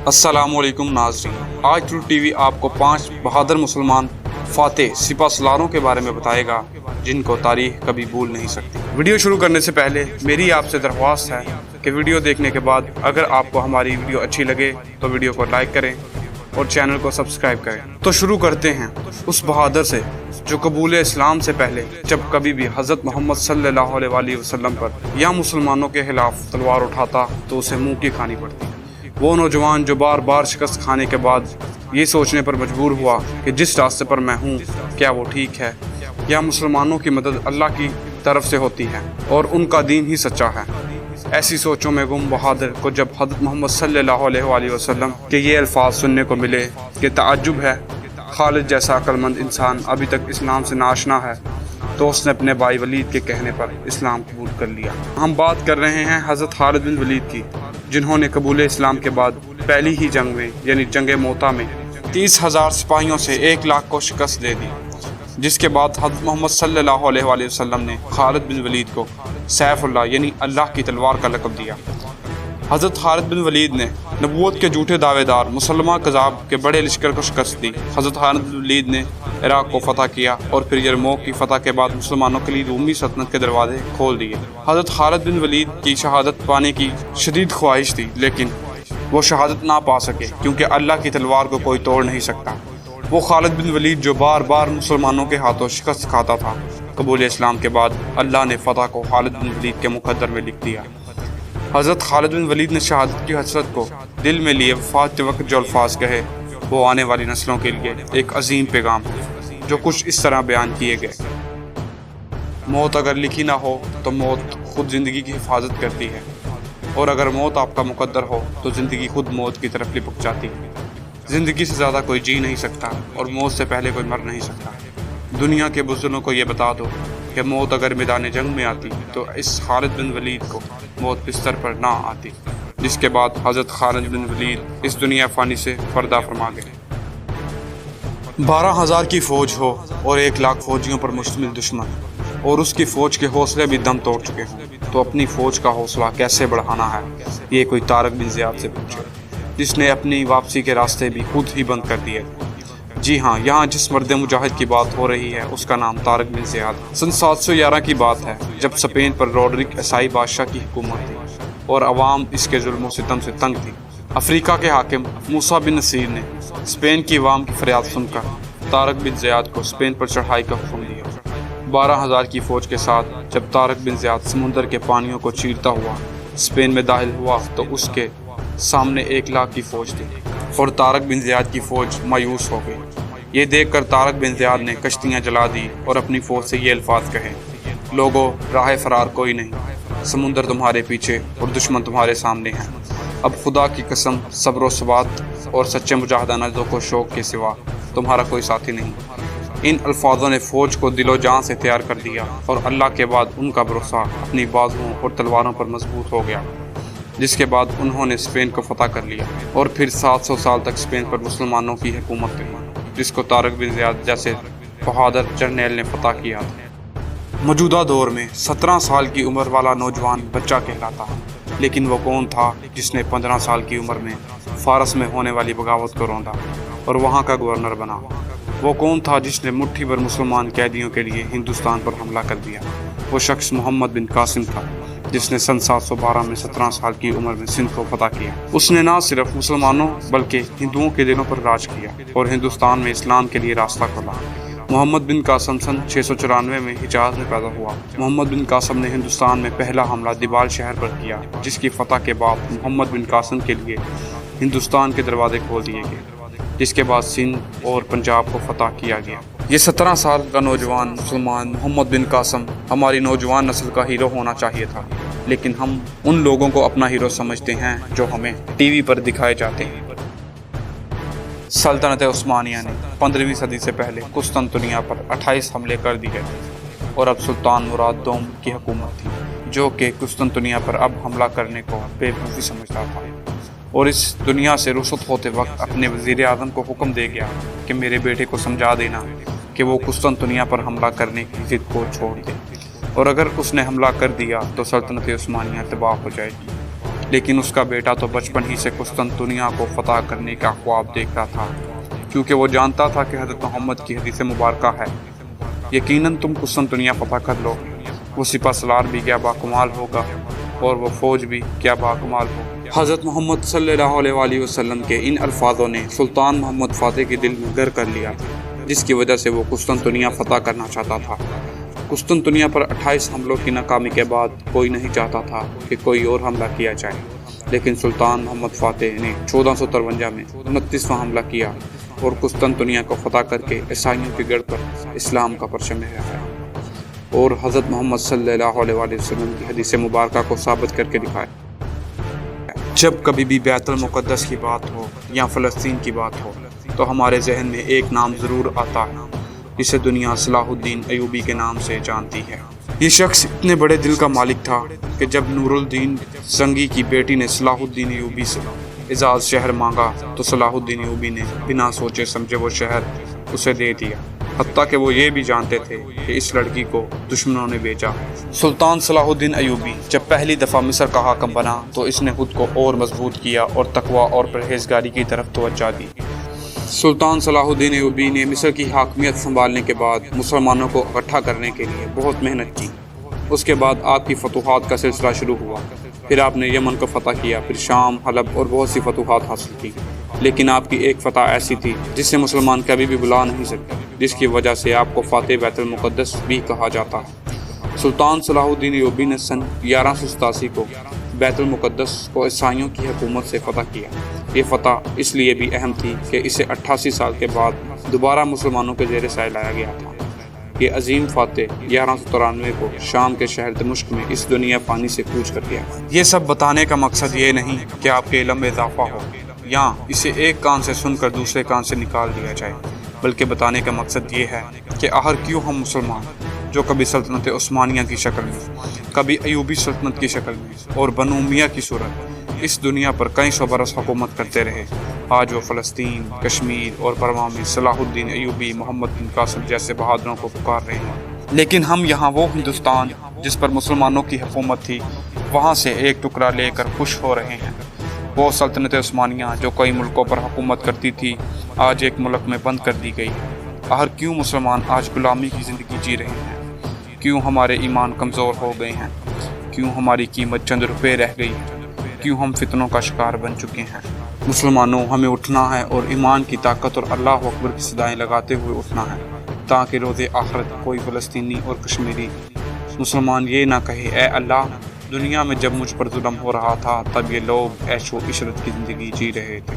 السلام علیکم ناظرین، آج ٹرو ٹی وی آپ کو 5 بہادر مسلمان فاتح سپہ سالاروں کے بارے میں بتائے گا جن کو تاریخ کبھی بھول نہیں سکتی۔ ویڈیو شروع کرنے سے پہلے میری آپ سے درخواست ہے کہ ویڈیو دیکھنے کے بعد اگر آپ کو ہماری ویڈیو اچھی لگے تو ویڈیو کو لائک کریں اور چینل کو سبسکرائب کریں۔ تو شروع کرتے ہیں اس بہادر سے جو قبول اسلام سے پہلے جب کبھی بھی حضرت محمد صلی اللہ علیہ وآلہ وسلم پر یا مسلمانوں کے خلاف تلوار اٹھاتا تو اسے منہ کی کھانی پڑتی۔ وہ نوجوان جو بار بار شکست کھانے کے بعد یہ سوچنے پر مجبور ہوا کہ جس راستے پر میں ہوں کیا وہ ٹھیک ہے، یا مسلمانوں کی مدد اللہ کی طرف سے ہوتی ہے اور ان کا دین ہی سچا ہے۔ ایسی سوچوں میں گم بہادر کو جب حضرت محمد صلی اللہ علیہ وآلہ وسلم کے یہ الفاظ سننے کو ملے کہ تعجب ہے، خالد جیسا عقل مند انسان ابھی تک اسلام سے ناآشنا ہے، تو اس نے اپنے بھائی ولید کے کہنے پر اسلام قبول کر لیا۔ ہم بات کر رہے ہیں حضرت خالد بن ولید کی، جنہوں نے قبول اسلام کے بعد پہلی ہی جنگ میں یعنی جنگ موتا میں 30,000 سپاہیوں سے 1,00,000 کو شکست دے دی، جس کے بعد حضرت محمد صلی اللہ علیہ وآلہ وسلم نے خالد بن ولید کو سیف اللہ یعنی اللہ کی تلوار کا لقب دیا۔ حضرت خالد بن ولید نے نبوت کے جھوٹے دعوے دار مسلمہ کذاب کے بڑے لشکر کو شکست دی۔ حضرت خالد بن ولید نے عراق کو فتح کیا اور پھر یرموک کی فتح کے بعد مسلمانوں کے لیے رومی سلطنت کے دروازے کھول دیے۔ حضرت خالد بن ولید کی شہادت پانے کی شدید خواہش تھی، لیکن وہ شہادت نہ پا سکے کیونکہ اللہ کی تلوار کو کوئی توڑ نہیں سکتا۔ وہ خالد بن ولید جو بار بار مسلمانوں کے ہاتھوں شکست کھاتا تھا، قبول اسلام کے بعد اللہ نے فتح کو خالد بن ولید کے مقدر میں لکھ دیا۔ حضرت خالد بن ولید نے شہادت کی حسرت کو دل میں لیے وفات کے وقت جو الفاظ کہے وہ آنے والی نسلوں کے لیے ایک عظیم پیغام ہے، جو کچھ اس طرح بیان کیے گئے۔ موت اگر لکھی نہ ہو تو موت خود زندگی کی حفاظت کرتی ہے، اور اگر موت آپ کا مقدر ہو تو زندگی خود موت کی طرف لپک جاتی ہے۔ زندگی سے زیادہ کوئی جی نہیں سکتا اور موت سے پہلے کوئی مر نہیں سکتا۔ دنیا کے بزرگوں کو یہ بتا دو کہ موت اگر میدان جنگ میں آتی تو اس خالد بن ولید کو موت بستر پر نہ آتی، جس کے بعد حضرت خالد بن ولید اس دنیا فانی سے پردہ فرما گئے۔ 12,000 کی فوج ہو اور 1,00,000 فوجیوں پر مشتمل دشمن اور اس کی فوج کے حوصلے بھی دم توڑ چکے ہوں تو اپنی فوج کا حوصلہ کیسے بڑھانا ہے، یہ کوئی طارق بن زیاد سے پوچھے، جس نے اپنی واپسی کے راستے بھی خود ہی بند کر دیے۔ جی ہاں، یہاں جس مرد مجاہد کی بات ہو رہی ہے اس کا نام طارق بن زیاد۔ سن 711 کی بات ہے جب اسپین پر روڈرک عیسائی بادشاہ کی حکومت تھی اور عوام اس کے ظلم و ستم سے تنگ تھی۔ افریقہ کے حاکم موسیٰ بن نصیر نے اسپین کی عوام کی فریاد سن کر طارق بن زیاد کو اسپین پر چڑھائی کا حکم دیا۔ 12,000 کی فوج کے ساتھ جب طارق بن زیاد سمندر کے پانیوں کو چیرتا ہوا اسپین میں داخل ہوا تو اس کے سامنے 1,00,000 کی فوج تھی اور طارق بن زیاد کی فوج مایوس ہو گئی۔ یہ دیکھ کر طارق بن زیاد نے کشتیاں جلا دی اور اپنی فوج سے یہ الفاظ کہے، لوگوں راہ فرار کوئی نہیں، سمندر تمہارے پیچھے اور دشمن تمہارے سامنے ہیں، اب خدا کی قسم صبر و ثبات اور سچے مجاہدانہ ذوق و شوق کے سوا تمہارا کوئی ساتھی نہیں۔ ان الفاظوں نے فوج کو دل و جان سے تیار کر دیا اور اللہ کے بعد ان کا بھروسہ اپنی بازوؤں اور تلواروں پر مضبوط ہو گیا، جس کے بعد انہوں نے اسپین کو فتح کر لیا اور پھر 700 سال تک اسپین پر مسلمانوں کی حکومت رہی، جس کو طارق بن زیاد جیسے بہادر جرنیل نے فتح کیا تھا۔ موجودہ دور میں 17 سال کی عمر والا نوجوان بچہ کہلاتا ہے، لیکن وہ کون تھا جس نے 15 سال کی عمر میں فارس میں ہونے والی بغاوت کو روندا اور وہاں کا گورنر بنا؟ وہ کون تھا جس نے مٹھی بھر مسلمان قیدیوں کے لیے ہندوستان پر حملہ کر دیا؟ وہ شخص محمد بن قاسم تھا، جس نے سن 712 میں 17 سال کی عمر میں سندھ کو فتح کیا۔ اس نے نہ صرف مسلمانوں بلکہ ہندوؤں کے دلوں پر راج کیا اور ہندوستان میں اسلام کے لیے راستہ کھولا۔ محمد بن قاسم سن 694 میں حجاز میں پیدا ہوا۔ محمد بن قاسم نے ہندوستان میں پہلا حملہ دیبال شہر پر کیا، جس کی فتح کے بعد محمد بن قاسم کے لیے ہندوستان کے دروازے کھول دیے گئے، جس کے بعد سندھ اور پنجاب کو فتح کیا گیا۔ یہ 17 سال کا نوجوان مسلمان محمد بن قاسم ہماری نوجوان نسل کا ہیرو ہونا چاہیے تھا، لیکن ہم ان لوگوں کو اپنا ہیرو سمجھتے ہیں جو ہمیں ٹی وی پر دکھائے جاتے ہیں۔ سلطنت عثمانیہ نے 15ویں صدی سے پہلے قسطنطنیہ پر 28 حملے کر دیے اور اب سلطان مراد دوم کی حکومت تھی، جو کہ قسطنطنیہ پر اب حملہ کرنے کو بے وقوفی سمجھتا تھا اور اس دنیا سے رخصت ہوتے وقت اپنے وزیر اعظم کو حکم دے گیا کہ میرے بیٹے کو سمجھا دینا کہ وہ قسطنطنیہ پر حملہ کرنے کی ضد کو چھوڑ دے، اور اگر اس نے حملہ کر دیا تو سلطنت عثمانیہ تباہ ہو جائے گی۔ لیکن اس کا بیٹا تو بچپن ہی سے قسطنطنیہ کو فتح کرنے کا خواب دیکھ رہا تھا، کیونکہ وہ جانتا تھا کہ حضرت محمد کی حدیث مبارکہ ہے، یقیناً تم قسطنطنیہ فتح کر لو، وہ سپہ سالار بھی کیا باکمال ہوگا اور وہ فوج بھی کیا باکمال ہوگی۔ حضرت محمد صلی اللہ علیہ وآلہ وسلم کے ان الفاظوں نے سلطان محمد فاتح کے دل میں گھر کر لیا، جس کی وجہ سے وہ قسطنطنیہ فتح کرنا چاہتا تھا۔ قسطنطنیہ پر 28 حملوں کی ناکامی کے بعد کوئی نہیں چاہتا تھا کہ کوئی اور حملہ کیا جائے، لیکن سلطان محمد فاتح نے 1453 میں 29واں حملہ کیا اور قسطنطنیہ کو فتح کر کے عیسائیوں کے گڑھ پر اسلام کا پرچم لہرایا اور حضرت محمد صلی اللہ علیہ وآلہ وسلم کی حدیث مبارکہ کو ثابت کر کے دکھایا۔ جب کبھی بھی بیت المقدس کی بات ہو یا فلسطین کی بات ہو تو ہمارے ذہن میں ایک نام ضرور آتا ہے، جسے دنیا صلاح الدین ایوبی کے نام سے جانتی ہے۔ یہ شخص اتنے بڑے دل کا مالک تھا کہ جب نور الدین زنگی کی بیٹی نے صلاح الدین ایوبی سے اعزاز شہر مانگا تو صلاح الدین ایوبی نے بنا سوچے سمجھے وہ شہر اسے دے دیا، حتیٰ کہ وہ یہ بھی جانتے تھے کہ اس لڑکی کو دشمنوں نے بیچا۔ سلطان صلاح الدین ایوبی جب پہلی دفعہ مصر کا حاکم بنا تو اس نے خود کو اور مضبوط کیا اور تقویٰ اور پرہیزگاری کی طرف توجہ دی۔ سلطان صلاح الدین ایوبی نے مصر کی حاکمیت سنبھالنے کے بعد مسلمانوں کو اکٹھا کرنے کے لیے بہت محنت کی۔ اس کے بعد آپ کی فتوحات کا سلسلہ شروع ہوا، پھر آپ نے یمن کو فتح کیا، پھر شام، حلب اور بہت سی فتوحات حاصل کی، لیکن آپ کی ایک فتح ایسی تھی جسے مسلمان کبھی بھی بھلا نہیں سکتے، جس کی وجہ سے آپ کو فاتح بیت المقدس بھی کہا جاتا ہے۔ سلطان صلاح الدین ایوبی نے سن 1187 کو بیت المقدس کو عیسائیوں کی حکومت سے فتح کیا۔ یہ فتح اس لیے بھی اہم تھی کہ اسے 88 سال کے بعد دوبارہ مسلمانوں کے زیر سایہ لایا گیا تھا۔ یہ عظیم فاتح 1193 کو شام کے شہر دمشق میں اس دنیا فانی سے کوچ کر گیا۔ یہ سب بتانے کا مقصد یہ نہیں کہ آپ کے علم میں اضافہ ہو یا اسے ایک کان سے سن کر دوسرے کان سے نکال دیا جائے، بلکہ بتانے کا مقصد یہ ہے کہ آخر کیوں ہم مسلمان، جو کبھی سلطنت عثمانیہ کی شکل میں، کبھی ایوبی سلطنت کی شکل میں اور بنو امیہ کی صورت اس دنیا پر کئی سو برس حکومت کرتے رہے، آج وہ فلسطین، کشمیر اور برما میں صلاح الدین ایوبی، محمد بن قاسم جیسے بہادروں کو پکار رہے ہیں، لیکن ہم یہاں وہ ہندوستان جس پر مسلمانوں کی حکومت تھی وہاں سے ایک ٹکڑا لے کر خوش ہو رہے ہیں۔ وہ سلطنت عثمانیہ جو کئی ملکوں پر حکومت کرتی تھی آج ایک ملک میں بند کر دی گئی۔ آخر کیوں مسلمان آج غلامی کی زندگی جی رہے ہیں؟ کیوں ہمارے ایمان کمزور ہو گئے ہیں؟ کیوں ہماری قیمت چند روپے رہ گئی ہے؟ کیوں ہم فتنوں کا شکار بن چکے ہیں؟ مسلمانوں، ہمیں اٹھنا ہے اور ایمان کی طاقت اور اللہ اکبر کی صدائیں لگاتے ہوئے اٹھنا ہے، تاکہ روز آخرت کوئی فلسطینی اور کشمیری مسلمان یہ نہ کہے اے اللہ، دنیا میں جب مجھ پر ظلم ہو رہا تھا تب یہ لوگ عیش و عشرت کی زندگی جی رہے تھے۔